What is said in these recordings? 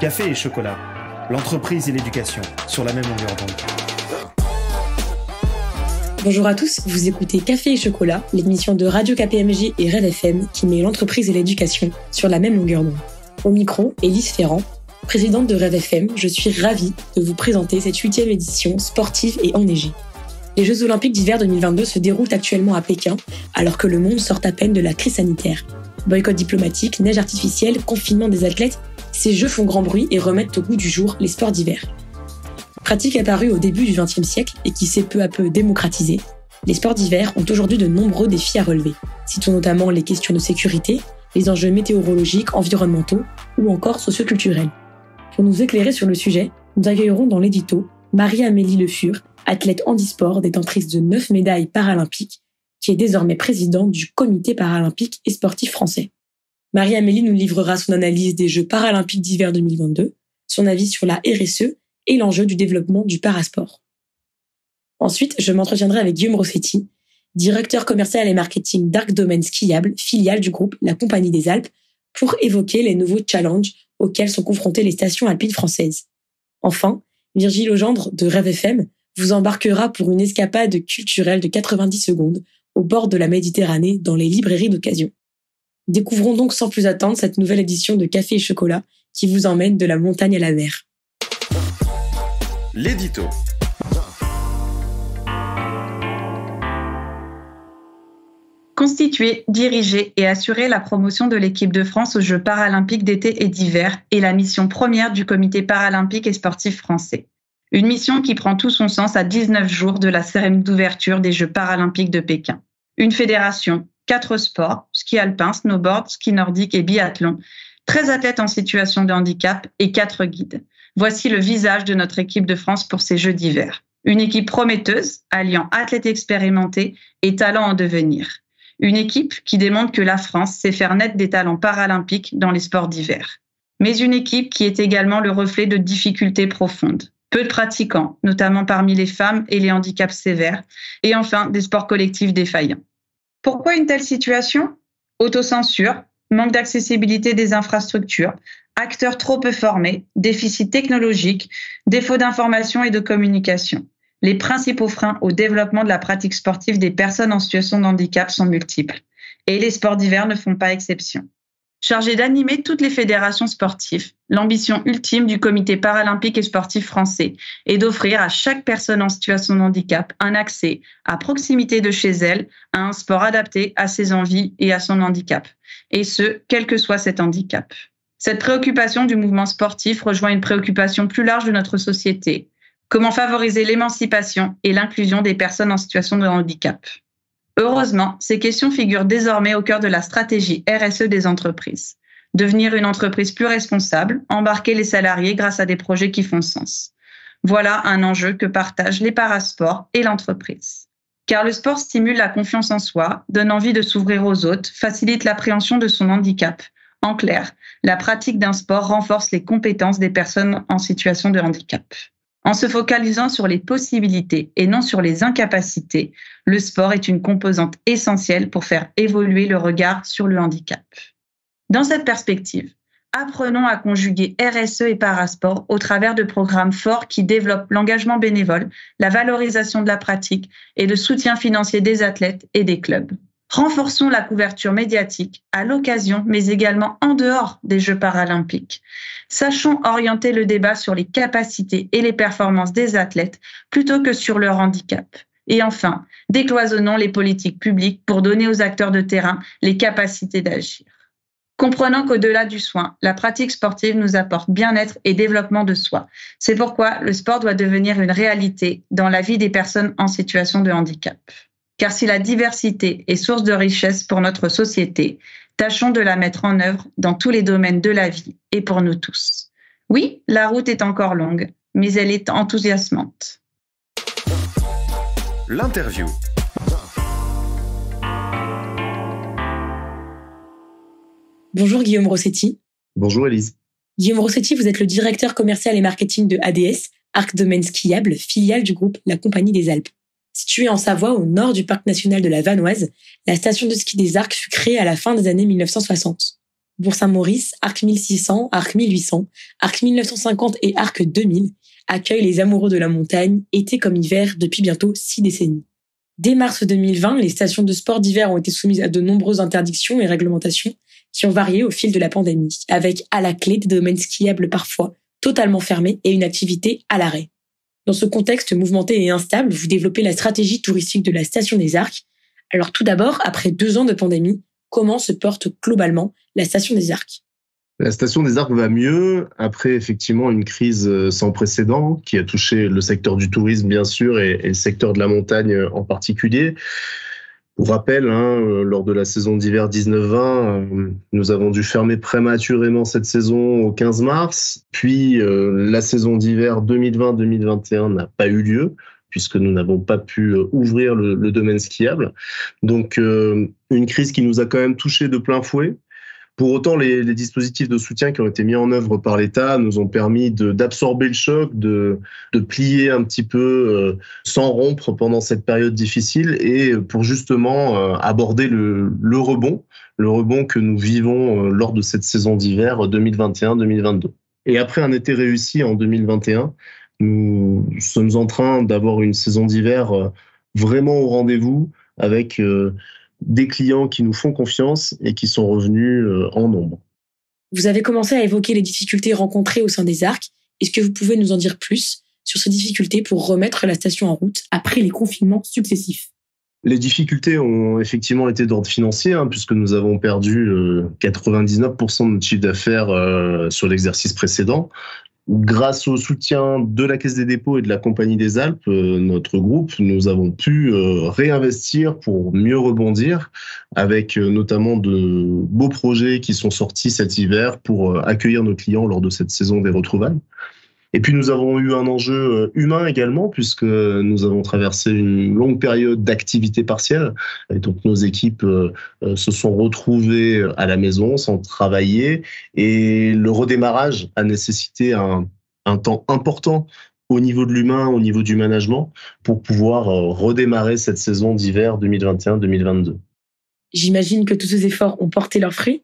Café et chocolat, l'entreprise et l'éducation, sur la même longueur d'onde. Bonjour à tous, vous écoutez Café et chocolat, l'émission de Radio KPMG et Rêve FM qui met l'entreprise et l'éducation sur la même longueur d'onde. Au micro, Élise Ferrand, présidente de Rêve FM, je suis ravie de vous présenter cette 8e édition sportive et enneigée. Les Jeux Olympiques d'hiver 2022 se déroulent actuellement à Pékin, alors que le monde sort à peine de la crise sanitaire. Boycott diplomatique, neige artificielle, confinement des athlètes, ces Jeux font grand bruit et remettent au goût du jour les sports d'hiver. Pratique apparue au début du XXe siècle et qui s'est peu à peu démocratisée, les sports d'hiver ont aujourd'hui de nombreux défis à relever. Citons notamment les questions de sécurité, les enjeux météorologiques, environnementaux ou encore socioculturels. Pour nous éclairer sur le sujet, nous accueillerons dans l'édito Marie-Amélie Le Fur, athlète handisport détentrice de 9 médailles paralympiques, qui est désormais présidente du Comité paralympique et sportif français. Marie-Amélie nous livrera son analyse des Jeux paralympiques d'hiver 2022, son avis sur la RSE et l'enjeu du développement du parasport. Ensuite, je m'entretiendrai avec Guillaume Rossetti, directeur commercial et marketing d'Arc Domaine Skiable, filiale du groupe La Compagnie des Alpes, pour évoquer les nouveaux challenges auxquels sont confrontées les stations alpines françaises. Enfin, Virgile Legendre de Rêve FM vous embarquera pour une escapade culturelle de 90 secondes au bord de la Méditerranée dans les librairies d'occasion. Découvrons donc sans plus attendre cette nouvelle édition de Café et chocolat qui vous emmène de la montagne à la mer. L'édito. Constituer, diriger et assurer la promotion de l'équipe de France aux Jeux paralympiques d'été et d'hiver est la mission première du Comité paralympique et sportif français. Une mission qui prend tout son sens à 19 jours de la cérémonie d'ouverture des Jeux paralympiques de Pékin. Une fédération, 4 sports, ski alpin, snowboard, ski nordique et biathlon, 13 athlètes en situation de handicap et 4 guides. Voici le visage de notre équipe de France pour ces Jeux d'hiver. Une équipe prometteuse, alliant athlètes expérimentés et talents en devenir. Une équipe qui démontre que la France sait faire naître des talents paralympiques dans les sports d'hiver. Mais une équipe qui est également le reflet de difficultés profondes. Peu de pratiquants, notamment parmi les femmes et les handicaps sévères, et enfin des sports collectifs défaillants. Pourquoi une telle situation ? Autocensure, manque d'accessibilité des infrastructures, acteurs trop peu formés, déficit technologique, défaut d'information et de communication. Les principaux freins au développement de la pratique sportive des personnes en situation de handicap sont multiples. Et les sports d'hiver ne font pas exception. Chargé d'animer toutes les fédérations sportives, l'ambition ultime du Comité paralympique et sportif français est d'offrir à chaque personne en situation de handicap un accès à proximité de chez elle à un sport adapté à ses envies et à son handicap. Et ce, quel que soit cet handicap. Cette préoccupation du mouvement sportif rejoint une préoccupation plus large de notre société. Comment favoriser l'émancipation et l'inclusion des personnes en situation de handicap ? Heureusement, ces questions figurent désormais au cœur de la stratégie RSE des entreprises. Devenir une entreprise plus responsable, embarquer les salariés grâce à des projets qui font sens. Voilà un enjeu que partagent les parasports et l'entreprise. Car le sport stimule la confiance en soi, donne envie de s'ouvrir aux autres, facilite l'appréhension de son handicap. En clair, la pratique d'un sport renforce les compétences des personnes en situation de handicap. En se focalisant sur les possibilités et non sur les incapacités, le sport est une composante essentielle pour faire évoluer le regard sur le handicap. Dans cette perspective, apprenons à conjuguer RSE et parasport au travers de programmes forts qui développent l'engagement bénévole, la valorisation de la pratique et le soutien financier des athlètes et des clubs. Renforçons la couverture médiatique à l'occasion, mais également en dehors des Jeux paralympiques. Sachons orienter le débat sur les capacités et les performances des athlètes plutôt que sur leur handicap. Et enfin, décloisonnons les politiques publiques pour donner aux acteurs de terrain les capacités d'agir. Comprenant qu'au-delà du soin, la pratique sportive nous apporte bien-être et développement de soi. C'est pourquoi le sport doit devenir une réalité dans la vie des personnes en situation de handicap. Car si la diversité est source de richesse pour notre société, tâchons de la mettre en œuvre dans tous les domaines de la vie et pour nous tous. Oui, la route est encore longue, mais elle est enthousiasmante. L'interview. Bonjour Guillaume Rossetti. Bonjour Élise. Guillaume Rossetti, vous êtes le directeur commercial et marketing de ADS, Arc Domaine Skiable, filiale du groupe La Compagnie des Alpes. Située en Savoie, au nord du parc national de la Vanoise, la station de ski des Arcs fut créée à la fin des années 1960. Bourg-Saint-Maurice, Arc 1600, Arc 1800, Arc 1950 et Arc 2000 accueillent les amoureux de la montagne, été comme hiver, depuis bientôt 6 décennies. Dès mars 2020, les stations de sport d'hiver ont été soumises à de nombreuses interdictions et réglementations qui ont varié au fil de la pandémie, avec à la clé des domaines skiables parfois totalement fermés et une activité à l'arrêt. Dans ce contexte mouvementé et instable, vous développez la stratégie touristique de la Station des Arcs. Alors tout d'abord, après 2 ans de pandémie, comment se porte globalement la Station des Arcs ? La Station des Arcs va mieux après effectivement une crise sans précédent qui a touché le secteur du tourisme bien sûr et le secteur de la montagne en particulier. Pour rappel, lors de la saison d'hiver 19-20, nous avons dû fermer prématurément cette saison au 15 mars. Puis la saison d'hiver 2020-2021 n'a pas eu lieu puisque nous n'avons pas pu ouvrir le domaine skiable. Donc une crise qui nous a quand même touchés de plein fouet. Pour autant, les dispositifs de soutien qui ont été mis en œuvre par l'État nous ont permis d'absorber le choc, de plier un petit peu sans rompre pendant cette période difficile et pour justement aborder le rebond que nous vivons lors de cette saison d'hiver 2021-2022. Et après un été réussi en 2021, nous sommes en train d'avoir une saison d'hiver vraiment au rendez-vous avec des clients qui nous font confiance et qui sont revenus en nombre. Vous avez commencé à évoquer les difficultés rencontrées au sein des Arcs. Est-ce que vous pouvez nous en dire plus sur ces difficultés pour remettre la station en route après les confinements successifs ? Les difficultés ont effectivement été d'ordre financier, puisque nous avons perdu 99% de notre chiffre d'affaires sur l'exercice précédent. Grâce au soutien de la Caisse des dépôts et de la Compagnie des Alpes, notre groupe, nous avons pu réinvestir pour mieux rebondir avec notamment de beaux projets qui sont sortis cet hiver pour accueillir nos clients lors de cette saison des retrouvailles. Et puis nous avons eu un enjeu humain également puisque nous avons traversé une longue période d'activité partielle. Et donc nos équipes se sont retrouvées à la maison sans travailler et le redémarrage a nécessité un temps important au niveau de l'humain, au niveau du management pour pouvoir redémarrer cette saison d'hiver 2021-2022. J'imagine que tous ces efforts ont porté leurs fruits.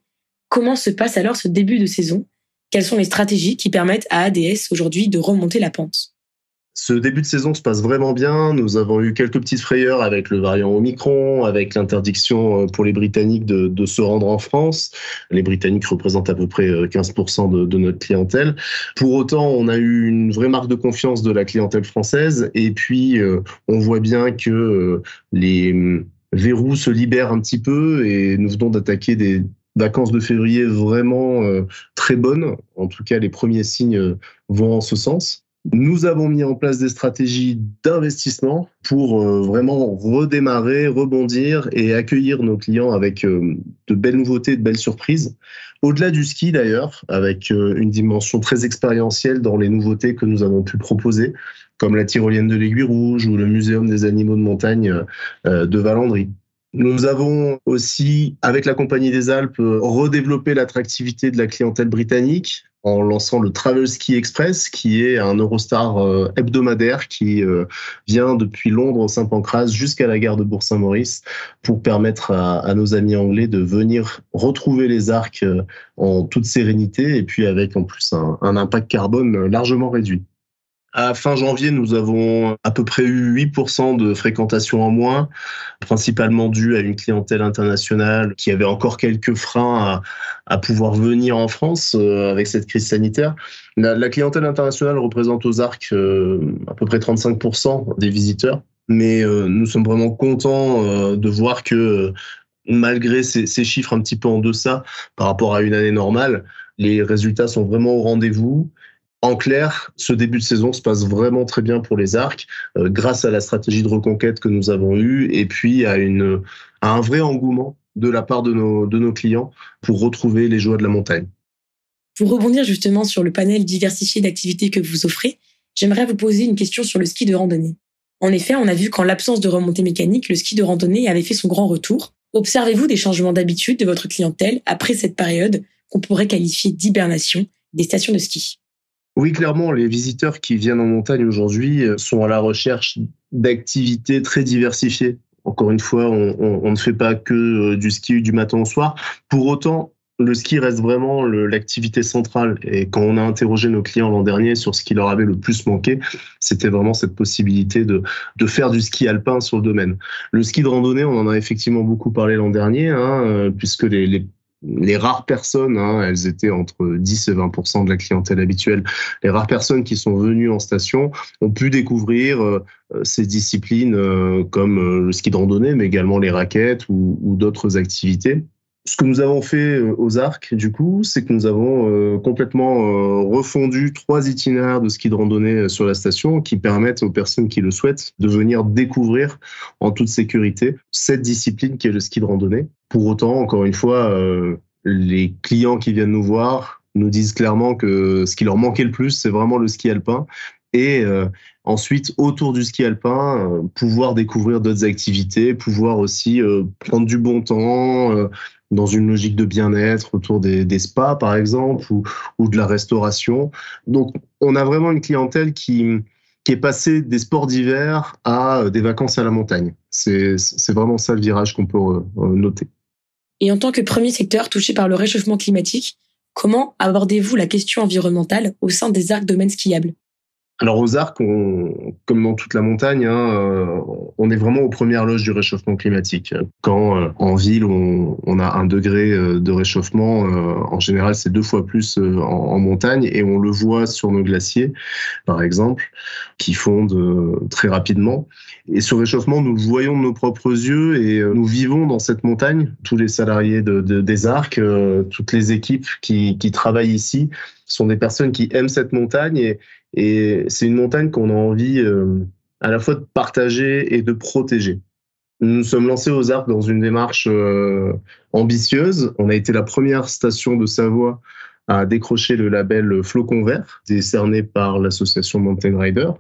Comment se passe alors ce début de saison ? Quelles sont les stratégies qui permettent à ADS aujourd'hui de remonter la pente ? Ce début de saison se passe vraiment bien. Nous avons eu quelques petites frayeurs avec le variant Omicron, avec l'interdiction pour les Britanniques de se rendre en France. Les Britanniques représentent à peu près 15% de notre clientèle. Pour autant, on a eu une vraie marque de confiance de la clientèle française. Et puis, on voit bien que les verrous se libèrent un petit peu et nous venons d'attaquer des vacances de février vraiment très bonnes. En tout cas, les premiers signes vont en ce sens. Nous avons mis en place des stratégies d'investissement pour vraiment redémarrer, rebondir et accueillir nos clients avec de belles nouveautés, de belles surprises. Au-delà du ski d'ailleurs, avec une dimension très expérientielle dans les nouveautés que nous avons pu proposer, comme la tyrolienne de l'Aiguille Rouge ou le Muséum des animaux de montagne de Valandry. Nous avons aussi, avec la Compagnie des Alpes, redéveloppé l'attractivité de la clientèle britannique en lançant le Travel Ski Express, qui est un Eurostar hebdomadaire qui vient depuis Londres au Saint-Pancras jusqu'à la gare de Bourg-Saint-Maurice pour permettre à nos amis anglais de venir retrouver les Arcs en toute sérénité et puis avec en plus un impact carbone largement réduit. À fin janvier, nous avons à peu près eu 8% de fréquentation en moins, principalement dû à une clientèle internationale qui avait encore quelques freins à pouvoir venir en France avec cette crise sanitaire. La clientèle internationale représente aux Arcs à peu près 35% des visiteurs, mais nous sommes vraiment contents de voir que malgré ces chiffres un petit peu en deçà par rapport à une année normale, les résultats sont vraiment au rendez-vous. En clair, ce début de saison se passe vraiment très bien pour les Arcs, grâce à la stratégie de reconquête que nous avons eue et puis à un vrai engouement de la part de nos clients pour retrouver les joies de la montagne. Pour rebondir justement sur le panel diversifié d'activités que vous offrez, j'aimerais vous poser une question sur le ski de randonnée. En effet, on a vu qu'en l'absence de remontée mécanique, le ski de randonnée avait fait son grand retour. Observez-vous des changements d'habitude de votre clientèle après cette période qu'on pourrait qualifier d'hibernation des stations de ski ? Oui, clairement, les visiteurs qui viennent en montagne aujourd'hui sont à la recherche d'activités très diversifiées. Encore une fois, on ne fait pas que du ski du matin au soir. Pour autant, Le ski reste vraiment l'activité centrale. Et quand on a interrogé nos clients l'an dernier sur ce qui leur avait le plus manqué, c'était vraiment cette possibilité de faire du ski alpin sur le domaine. Le ski de randonnée, on en a effectivement beaucoup parlé l'an dernier, puisque les rares personnes, elles étaient entre 10 et 20% de la clientèle habituelle, les rares personnes qui sont venues en station ont pu découvrir ces disciplines comme le ski de randonnée, mais également les raquettes ou d'autres activités. Ce que nous avons fait aux Arcs, du coup, c'est que nous avons complètement refondu 3 itinéraires de ski de randonnée sur la station qui permettent aux personnes qui le souhaitent de venir découvrir en toute sécurité cette discipline qui est le ski de randonnée. Pour autant, encore une fois, les clients qui viennent nous voir nous disent clairement que ce qui leur manquait le plus, c'est vraiment le ski alpin. Et ensuite, autour du ski alpin, pouvoir découvrir d'autres activités, pouvoir aussi prendre du bon temps dans une logique de bien-être autour des spas, par exemple, ou de la restauration. Donc, on a vraiment une clientèle qui est passée des sports d'hiver à des vacances à la montagne. C'est vraiment ça le virage qu'on peut noter. Et en tant que premier secteur touché par le réchauffement climatique, comment abordez-vous la question environnementale au sein des Arcs domaines skiables ? Alors aux Arcs, comme dans toute la montagne, on est vraiment aux premières loges du réchauffement climatique. Quand en ville, on a 1 degré de réchauffement, en général c'est 2 fois plus en montagne, et on le voit sur nos glaciers, par exemple, qui fondent très rapidement. Et ce réchauffement, nous le voyons de nos propres yeux et nous vivons dans cette montagne. Tous les salariés des Arcs, toutes les équipes qui travaillent ici sont des personnes qui aiment cette montagne et c'est une montagne qu'on a envie à la fois de partager et de protéger. Nous nous sommes lancés aux Arcs dans une démarche ambitieuse. On a été la première station de Savoie à décrocher le label Flocon Vert, décerné par l'association Mountain Rider,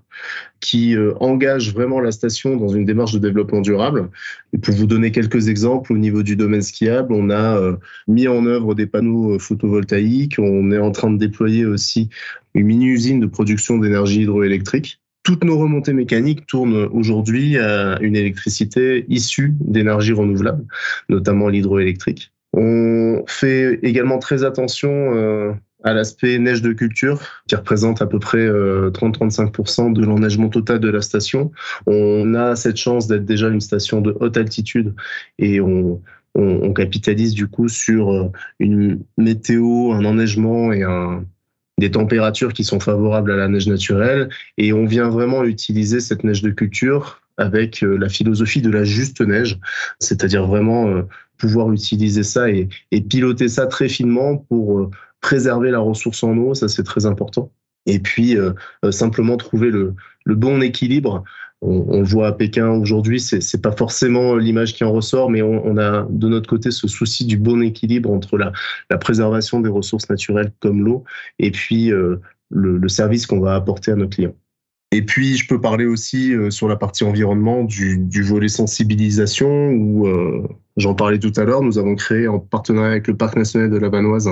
qui engage vraiment la station dans une démarche de développement durable. Et pour vous donner quelques exemples, au niveau du domaine skiable, on a mis en œuvre des panneaux photovoltaïques, on est en train de déployer aussi une mini-usine de production d'énergie hydroélectrique. Toutes nos remontées mécaniques tournent aujourd'hui à une électricité issue d'énergie renouvelable, notamment l'hydroélectrique. On fait également très attention à l'aspect neige de culture, qui représente à peu près 30-35% de l'enneigement total de la station. On a cette chance d'être déjà une station de haute altitude et on capitalise du coup sur une météo, un enneigement et des températures qui sont favorables à la neige naturelle. Et on vient vraiment utiliser cette neige de culture avec la philosophie de la juste neige, c'est-à-dire vraiment pouvoir utiliser ça et piloter ça très finement pour préserver la ressource en eau, ça c'est très important. Et puis simplement trouver le bon équilibre. On le voit à Pékin aujourd'hui, c'est pas forcément l'image qui en ressort, mais on a de notre côté ce souci du bon équilibre entre la préservation des ressources naturelles comme l'eau et puis le service qu'on va apporter à nos clients. Et puis, je peux parler aussi sur la partie environnement du volet sensibilisation où, j'en parlais tout à l'heure, nous avons créé en partenariat avec le Parc national de la Vanoise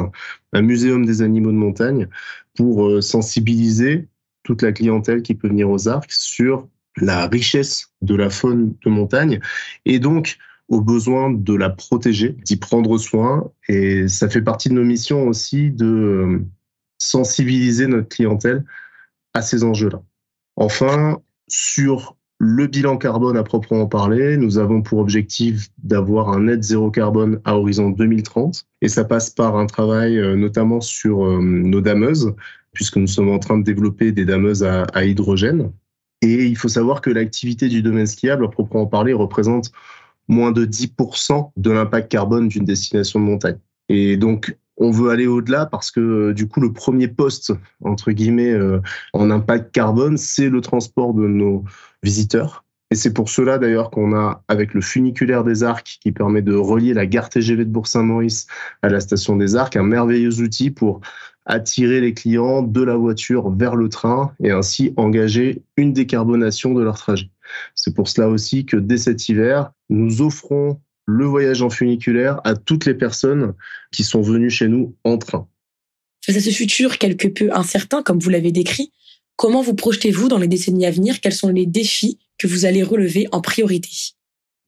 un muséum des animaux de montagne pour sensibiliser toute la clientèle qui peut venir aux Arcs sur la richesse de la faune de montagne et donc au besoin de la protéger, d'y prendre soin. Et ça fait partie de nos missions aussi de sensibiliser notre clientèle à ces enjeux-là. Enfin, sur le bilan carbone à proprement parler, nous avons pour objectif d'avoir un net zéro carbone à horizon 2030. Et ça passe par un travail notamment sur nos dameuses, puisque nous sommes en train de développer des dameuses à hydrogène. Et il faut savoir que l'activité du domaine skiable, à proprement parler, représente moins de 10% de l'impact carbone d'une destination de montagne. Et donc, on veut aller au-delà parce que du coup, le premier poste, entre guillemets, en impact carbone, c'est le transport de nos visiteurs. Et c'est pour cela d'ailleurs qu'on a, avec le funiculaire des Arcs, qui permet de relier la gare TGV de Bourg-Saint-Maurice à la station des Arcs, un merveilleux outil pour attirer les clients de la voiture vers le train et ainsi engager une décarbonation de leur trajet. C'est pour cela aussi que dès cet hiver, nous offrons le voyage en funiculaire à toutes les personnes qui sont venues chez nous en train. Face à ce futur quelque peu incertain, comme vous l'avez décrit, comment vous projetez-vous dans les décennies à venir ? Quels sont les défis que vous allez relever en priorité ?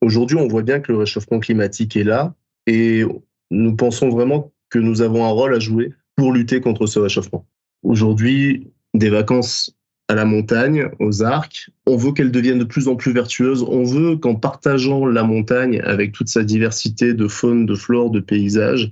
Aujourd'hui, on voit bien que le réchauffement climatique est là et nous pensons vraiment que nous avons un rôle à jouer pour lutter contre ce réchauffement. Aujourd'hui, des vacances à la montagne, aux arcs, on veut qu'elles deviennent de plus en plus vertueuses. On veut qu'en partageant la montagne avec toute sa diversité de faune, de flore, de paysages,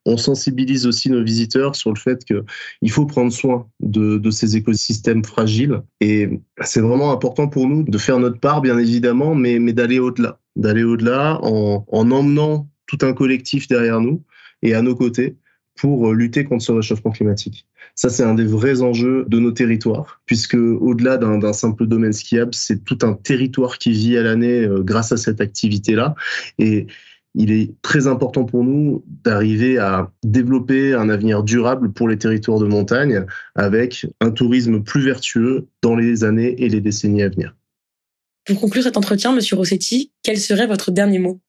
on sensibilise aussi nos visiteurs sur le fait qu'il faut prendre soin de ces écosystèmes fragiles. Et c'est vraiment important pour nous de faire notre part, bien évidemment, mais d'aller au-delà. D'aller au-delà en emmenant tout un collectif derrière nous et à nos côtés pour lutter contre ce réchauffement climatique. Ça, c'est un des vrais enjeux de nos territoires, puisque au-delà d'un simple domaine skiable, c'est tout un territoire qui vit à l'année grâce à cette activité-là. Et il est très important pour nous d'arriver à développer un avenir durable pour les territoires de montagne avec un tourisme plus vertueux dans les années et les décennies à venir. Pour conclure cet entretien, Monsieur Rossetti, quel serait votre dernier mot ?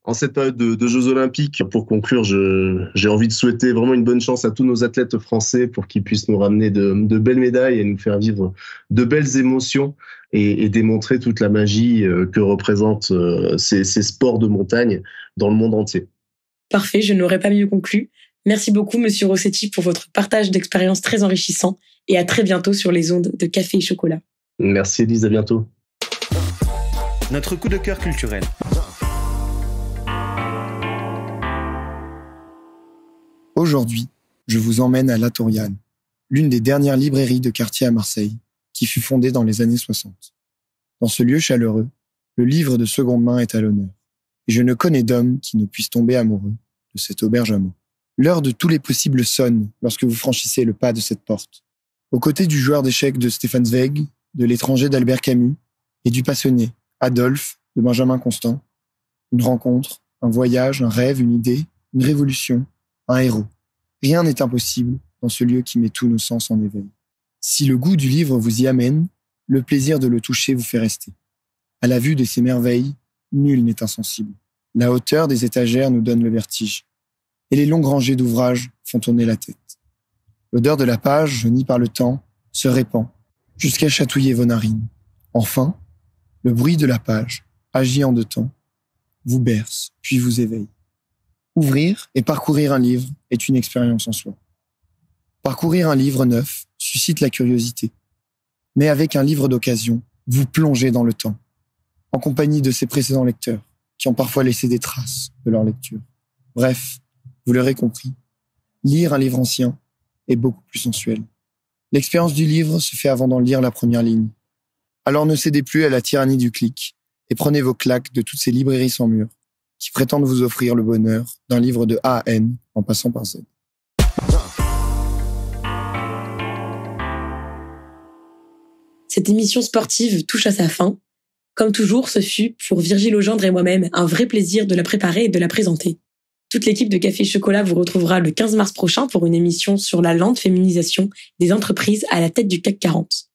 En cette période de Jeux Olympiques, pour conclure, j'ai envie de souhaiter vraiment une bonne chance à tous nos athlètes français pour qu'ils puissent nous ramener de belles médailles et nous faire vivre de belles émotions et démontrer toute la magie que représentent ces sports de montagne dans le monde entier. Parfait, je n'aurais pas mieux conclu. Merci beaucoup, Monsieur Rossetti, pour votre partage d'expériences très enrichissant et à très bientôt sur les ondes de Café et Chocolat. Merci Elise, à bientôt. Notre coup de cœur culturel. Aujourd'hui, je vous emmène à La Touriane, l'une des dernières librairies de quartier à Marseille, qui fut fondée dans les années 60. Dans ce lieu chaleureux, le livre de seconde main est à l'honneur. Et je ne connais d'homme qui ne puisse tomber amoureux de cette auberge à mots. L'heure de tous les possibles sonne lorsque vous franchissez le pas de cette porte. Aux côtés du joueur d'échecs de Stefan Zweig, de l'étranger d'Albert Camus et du passionné Adolphe de Benjamin Constant, une rencontre, un voyage, un rêve, une idée, une révolution, un héros. Rien n'est impossible dans ce lieu qui met tous nos sens en éveil. Si le goût du livre vous y amène, le plaisir de le toucher vous fait rester. À la vue de ces merveilles, nul n'est insensible. La hauteur des étagères nous donne le vertige. Et les longues rangées d'ouvrages font tourner la tête. L'odeur de la page, jaunie par le temps, se répand, jusqu'à chatouiller vos narines. Enfin, le bruit de la page, agi en 2 temps, vous berce, puis vous éveille. Ouvrir et parcourir un livre est une expérience en soi. Parcourir un livre neuf suscite la curiosité. Mais avec un livre d'occasion, vous plongez dans le temps, en compagnie de ses précédents lecteurs, qui ont parfois laissé des traces de leur lecture. Bref, vous l'aurez compris, lire un livre ancien est beaucoup plus sensuel. L'expérience du livre se fait avant d'en lire la première ligne. Alors ne cédez plus à la tyrannie du clic et prenez vos claques de toutes ces librairies sans mur qui prétendent vous offrir le bonheur d'un livre de A à N en passant par Z. Cette émission sportive touche à sa fin. Comme toujours, ce fut, pour Virgile Augendre et moi-même, un vrai plaisir de la préparer et de la présenter. Toute l'équipe de Café Chocolat vous retrouvera le 15 mars prochain pour une émission sur la lente féminisation des entreprises à la tête du CAC 40.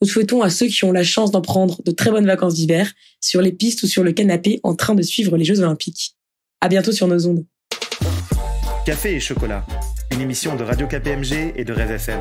Nous souhaitons à ceux qui ont la chance d'en prendre de très bonnes vacances d'hiver, sur les pistes ou sur le canapé en train de suivre les Jeux Olympiques. À bientôt sur nos ondes. Café et Chocolat, une émission de Radio KPMG et de Rêve FM.